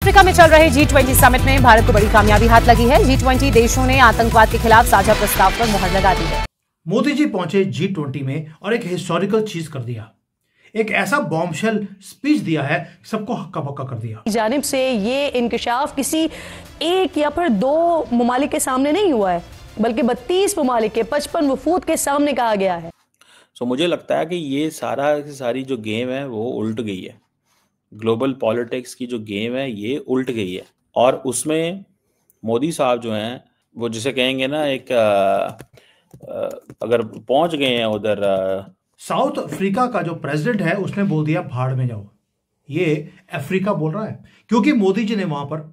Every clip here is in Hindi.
अफ्रीका में चल रहे G20 समिट में भारत को बड़ी कामयाबी हाथ लगी है। G20 देशों ने आतंकवाद के खिलाफ साझा प्रस्ताव पर मुहर लगा दी है। मोदी जी पहुंचे G20 में और एक हिस्टोरिकल चीज कर दिया, एक ऐसा बॉम्बशेल स्पीच दिया है, सबको हक्का बक्का कर दिया। जानिब से ये इंकशाफ किसी एक या फिर दो ममालिक के सामने नहीं हुआ है, बल्कि 32 ममालिक के 55 वफूद के सामने कहा गया है। मुझे लगता है कि ये सारी जो गेम है वो उल्ट गई है। ग्लोबल पॉलिटिक्स की जो गेम है ये उल्ट गई है और उसमें मोदी साहब जो हैं वो जिसे कहेंगे ना एक अगर पहुंच गए हैं उधर। साउथ अफ्रीका का जो प्रेसिडेंट है उसने बोल दिया भाड़ में जाओ। ये अफ्रीका बोल रहा है क्योंकि मोदी जी ने वहां पर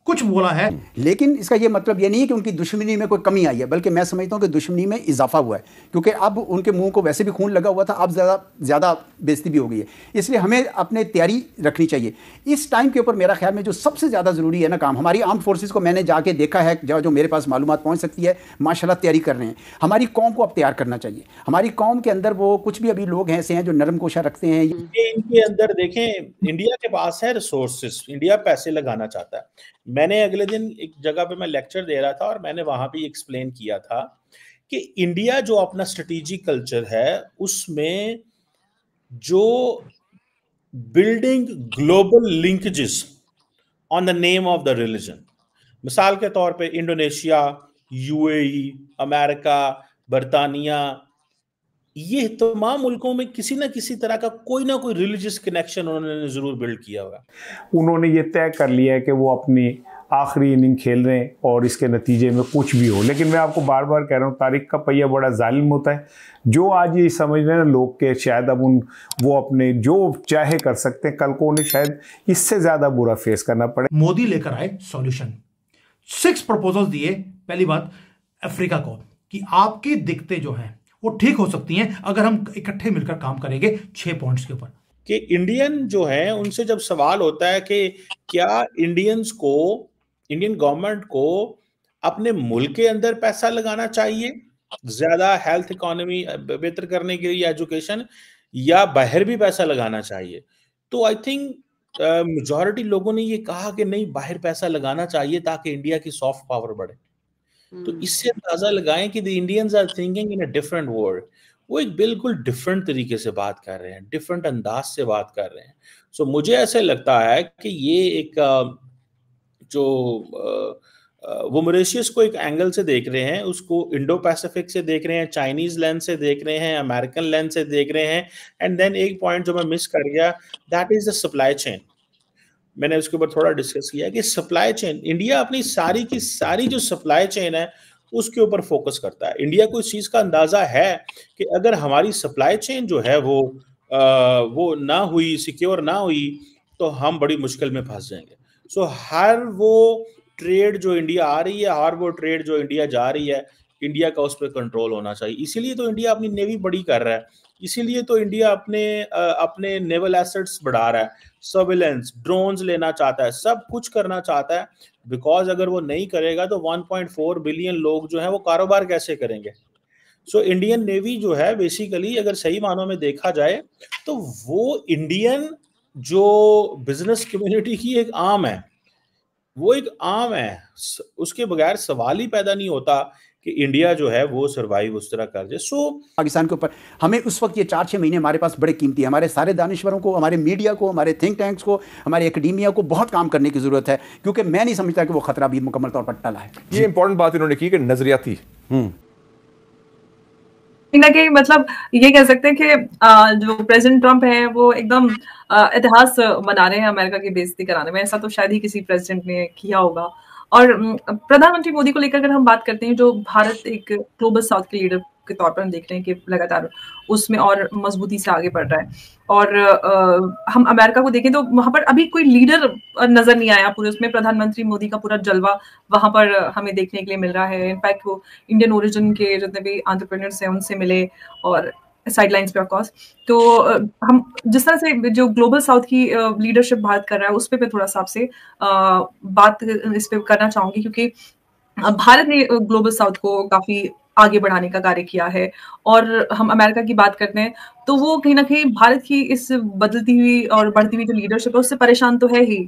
कुछ बोला है। लेकिन इसका ये मतलब ये नहीं है कि उनकी दुश्मनी में कोई कमी आई है, बल्कि मैं समझता हूं कि दुश्मनी में इजाफा हुआ है, क्योंकि अब उनके मुंह को वैसे भी खून लगा हुआ था, अब ज़्यादा बेइज्जती भी हो गई है। इसलिए हमें अपने तैयारी रखनी चाहिए इस टाइम के ऊपर। मेरा ख्याल में जो सबसे ज़्यादा ज़रूरी है ना काम, हमारी आर्म्ड फोर्सेस को मैंने जाके देखा है, जो मेरे पास मालूमात पहुँच सकती है, माशाल्लाह तैयारी कर रहे हैं। हमारी कौम को अब तैयार करना चाहिए। हमारी कौम के अंदर वो कुछ भी अभी लोग ऐसे हैं जो नरम कोशा रखते हैं। इनके अंदर देखें, इंडिया के पास है रिसोर्सेस, इंडिया पैसे लगाना चाहता है। मैंने अगले दिन एक जगह पे मैं लेक्चर दे रहा था और मैंने वहां भी एक्सप्लेन किया था कि इंडिया जो अपना स्ट्रेटेजिक कल्चर है उसमें जो building global linkages on the name of the religion, मिसाल के तौर पे इंडोनेशिया, यूएई, अमेरिका, बर्तानिया, ये तमाम मुल्कों में किसी ना किसी तरह का कोई ना कोई रिलीजियस कनेक्शन उन्होंने जरूर बिल्ड किया होगा। उन्होंने ये तय कर लिया है कि वो अपनी आखिरी इनिंग खेल रहे हैं और इसके नतीजे में कुछ भी हो। लेकिन मैं आपको बार बार कह रहा हूँ, तारीख का पहिया बड़ा जालिम होता है। जो आज ये समझ रहे हैं ना लोग के शायद अब वो अपने जो चाहे कर सकते हैं, कल को उन्हें शायद इससे ज्यादा बुरा फेस करना पड़े। मोदी लेकर आए सॉल्यूशन, 6 प्रपोजल दिए। पहली बात अफ्रीका को कि आपकी दिक्कतें जो हैं वो ठीक हो सकती हैं अगर हम इकट्ठे मिलकर काम करेंगे 6 पॉइंट्स के ऊपर। कि इंडियन जो है उनसे जब सवाल होता है कि क्या इंडियन गवर्नमेंट को अपने मुल्क के अंदर पैसा लगाना चाहिए ज्यादा हेल्थ इकोनॉमी बेहतर करने के लिए, एजुकेशन, या बाहर भी पैसा लगाना चाहिए, तो आई थिंक मेजॉरिटी लोगों ने ये कहा कि नहीं, बाहर पैसा लगाना चाहिए ताकि इंडिया की सॉफ्ट पावर बढ़े। तो इससे अंदाजा लगाएं कि the Indians are thinking in a different world. वो एक बिल्कुल डिफरेंट तरीके से बात कर रहे हैं, डिफरेंट अंदाज से बात कर रहे हैं। सो मुझे ऐसे लगता है कि ये एक वो मॉरिशस को एक एंगल से देख रहे हैं, उसको इंडो पैसिफिक से देख रहे हैं, चाइनीज लेंस से देख रहे हैं, अमेरिकन लेंस से देख रहे हैं। एंड देन एक पॉइंट जो मैं मिस कर गया, that is the supply chain. मैंने उसके ऊपर थोड़ा डिस्कस किया कि सप्लाई चेन, इंडिया अपनी सारी की सारी जो सप्लाई चेन है उसके ऊपर फोकस करता है। इंडिया को इस चीज का अंदाजा है कि अगर हमारी सप्लाई चेन जो है वो ना हुई, सिक्योर ना हुई, तो हम बड़ी मुश्किल में फंस जाएंगे। सो हर वो ट्रेड जो इंडिया आ रही है, हर वो ट्रेड जो इंडिया जा रही है, इंडिया का उस पर कंट्रोल होना चाहिए। इसीलिए तो इंडिया अपनी नेवी बड़ी कर रहा है, इसीलिए तो इंडिया अपने नेवल एसेट्स बढ़ा रहा है, सर्विलेंस, ड्रोन्स लेना चाहता है, सब कुछ करना चाहता है। बिकॉज अगर वो नहीं करेगा तो 1.4 बिलियन लोग जो है वो कारोबार कैसे करेंगे। सो इंडियन नेवी जो है बेसिकली अगर सही मानों में देखा जाए तो वो इंडियन जो बिजनेस कम्युनिटी की एक आर्म है, वो एक आर्म है। उसके बगैर सवाल ही पैदा नहीं होता कि इंडिया जो है वो सर्वाइव उस तरह कर जाए। पाकिस्तान के ऊपर हमें उस वक्त ये 4-6 महीने हमारे पास बड़े कीमती है। हमारे सारे दानिश्वरों को, हमारे मीडिया को, हमारे थिंक टैंक्स को, हमारे एकेडमिया को बहुत काम करने की जरूरत है, क्योंकि मैं नहीं समझता कि वो खतरा भी मुकम्मल तौर पर टला है। ये इंपॉर्टेंट बात इन्होंने की कि नजरियाती कहीं ना कहीं मतलब ये कह सकते हैं कि जो प्रेसिडेंट ट्रंप है वो एकदम इतिहास बना रहे हैं अमेरिका की बेइज्जती कराने में। ऐसा तो शायद ही किसी प्रेसिडेंट ने किया होगा। और प्रधानमंत्री मोदी को लेकर अगर हम बात करते हैं, जो भारत एक ग्लोबल साउथ के लीडर के तौर पर हम देख रहे हैं कि लगातार उसमें और मजबूती से आगे बढ़ रहा है। और हम अमेरिका को देखें तो वहां पर अभी कोई लीडर नजर नहीं आया पूरे उसमें। प्रधानमंत्री मोदी का पूरा जलवा वहां पर हमें देखने के लिए मिल रहा है। इनफैक्ट वो इंडियन ओरिजिन के जितने भी एंटरप्रेन्योर्स हैं उनसे मिले और साइडलाइंस पे ऑफ कोर्स। तो हम जिस तरह से जो ग्लोबल साउथ की लीडरशिप भारत कर रहा है उस पे थोड़ा सा आपसे बात इस पे करना चाहूंगी, क्योंकि भारत ने ग्लोबल साउथ को काफी आगे बढ़ाने का कार्य किया है। और हम अमेरिका की बात करते हैं तो वो कहीं ना कहीं भारत की इस बदलती हुई और बढ़ती हुई जो लीडरशिप है उससे परेशान तो है ही।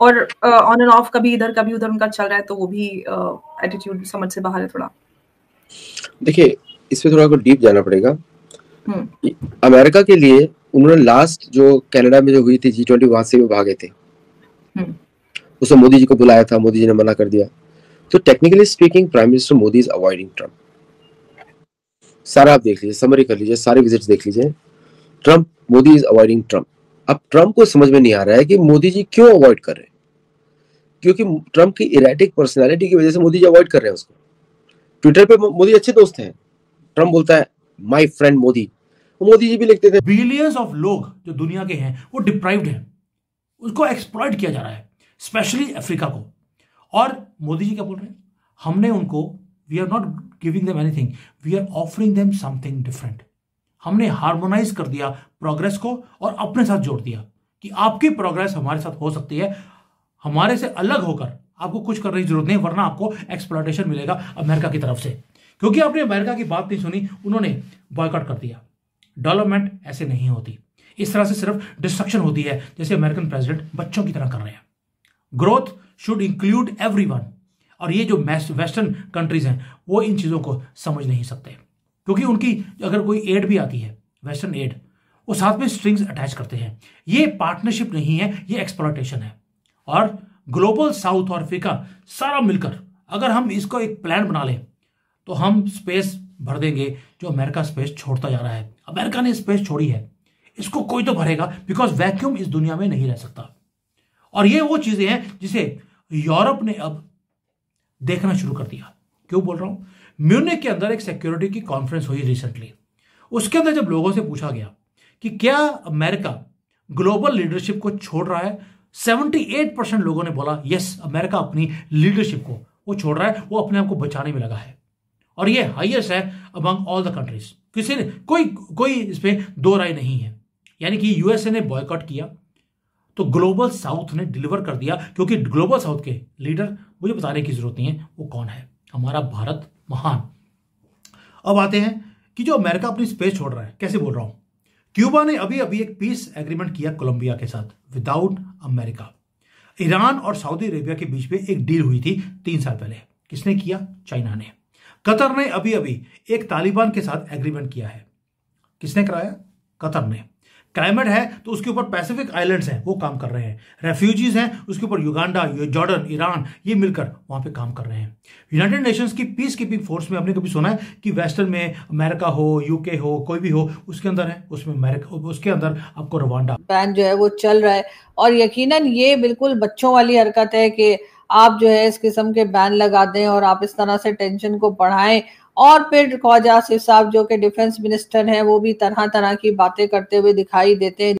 और ऑन एंड ऑफ कभी इधर कभी उधर उनका चल रहा है, तो वो भी एटीट्यूड समझ से बाहर है थोड़ा। देखिए, इसमें थोड़ा डीप जाना पड़ेगा। अमेरिका के लिए उन्होंने लास्ट जो कनाडा में जो हुई थी G20, वहां से वो भागे थे। उसमें मोदी जी को बुलाया था, मोदी जी ने मना कर दिया। तो technically speaking prime minister Modi is avoiding Trump. सारा आप देख लीजिए, समरी कर लीजिए, सारे विजिट्स देख लीजिए, Trump, Modi is avoiding Trump. अब ट्रम्प को समझ में नहीं आ रहा है कि मोदी जी क्यों अवॉइड कर रहे हैं, क्योंकि ट्रम्प की इरेटिक पर्सनैलिटी की वजह से मोदी जी अवॉइड कर रहे हैं उसको। ट्विटर पे मोदी अच्छे दोस्त हैं, ट्रम्प बोलता है माय फ्रेंड मोदी, मोदी जी भी लिखते थे। बिलियंस ऑफ लोग जो दुनिया के हैं वो डिप्राइव्ड हैं, उसको एक्सप्लॉइट किया जा रहा है, स्पेशली अफ्रीका को। और मोदी जी क्या बोल रहे हैं, हमने उनको, we are not giving them anything, we are offering them something different. हमने हार्मोनाइज कर दिया प्रोग्रेस को और अपने साथ जोड़ दिया कि आपकी प्रोग्रेस हमारे साथ हो सकती है, हमारे से अलग होकर आपको कुछ करने की जरूरत नहीं, वरना आपको एक्सप्लॉयटेशन मिलेगा अमेरिका की तरफ से। क्योंकि आपने अमेरिका की बात नहीं सुनी, उन्होंने बॉयकॉट कर दिया। डेवलपमेंट ऐसे नहीं होती, इस तरह से सिर्फ डिस्ट्रक्शन होती है, जैसे अमेरिकन प्रेसिडेंट बच्चों की तरह कर रहे हैं। ग्रोथ शुड इंक्लूड एवरीवन, और ये जो वेस्टर्न कंट्रीज हैं वो इन चीज़ों को समझ नहीं सकते, क्योंकि उनकी अगर कोई एड भी आती है, वेस्टर्न एड, वो साथ में स्ट्रिंग्स अटैच करते हैं। ये पार्टनरशिप नहीं है, ये एक्सप्लॉयटेशन है। और ग्लोबल साउथ और अफ्रीका सारा मिलकर अगर हम इसको एक प्लान बना लें तो हम स्पेस भर देंगे जो अमेरिका स्पेस छोड़ता जा रहा है। अमेरिका ने स्पेस छोड़ी है, इसको कोई तो भरेगा, बिकॉज वैक्यूम इस दुनिया में नहीं रह सकता। और ये वो चीजें हैं जिसे यूरोप ने अब देखना शुरू कर दिया। क्यों बोल रहा हूं, म्यूनिख के अंदर एक सिक्योरिटी की कॉन्फ्रेंस हुई रिसेंटली। उसके अंदर जब लोगों से पूछा गया कि क्या अमेरिका ग्लोबल लीडरशिप को छोड़ रहा है, 78% लोगों ने बोला यस, अमेरिका अपनी लीडरशिप को वो छोड़ रहा है, वो अपने आप को बचाने में लगा है। और ये हाईएस्ट है अमंग ऑल द कंट्रीज। किसी ने कोई इस पे दो राय नहीं है। यानी कि यूएसए ने बॉयकॉट किया तो ग्लोबल साउथ ने डिलीवर कर दिया, क्योंकि ग्लोबल साउथ के लीडर, मुझे बताने की जरूरत नहीं है वो कौन है, हमारा भारत महान। अब आते हैं कि जो अमेरिका अपनी स्पेस छोड़ रहा है, कैसे बोल रहा हूं। क्यूबा ने अभी एक पीस एग्रीमेंट किया कोलंबिया के साथ विदाउट अमेरिका। ईरान और सऊदी अरेबिया के बीच में एक डील हुई थी 3 साल पहले। किसने किया? चाइना ने। कतर ने अभी एक तालिबान के साथ एग्रीमेंट किया है। किसने कराया? कतर ने। क्लाइमेट है तो उसके ऊपर पैसिफिक आइलैंड्स हैं, वो काम कर रहे हैं। रेफ्यूजीज हैं, उसके ऊपर युगांडा, जॉर्डन, ईरान, ये मिलकर वहां पे काम कर रहे हैं। यूनाइटेड नेशंस की पीस कीपिंग फोर्स में आपने कभी सुना है कि वेस्टर्न में अमेरिका हो, यूके हो, कोई भी हो, उसके अंदर है, उसमें अमेरिका, उसके अंदर आपको रवांडा। बैन जो है वो चल रहा है, और यकीनन ये बिल्कुल बच्चों वाली हरकत है कि आप जो है इस किस्म के बैन लगा दें और आप इस तरह से टेंशन को बढ़ाएं। और फिर ख्वाजा आसिफ साहब जो कि डिफेंस मिनिस्टर हैं, वो भी तरह तरह की बातें करते हुए दिखाई देते हैं।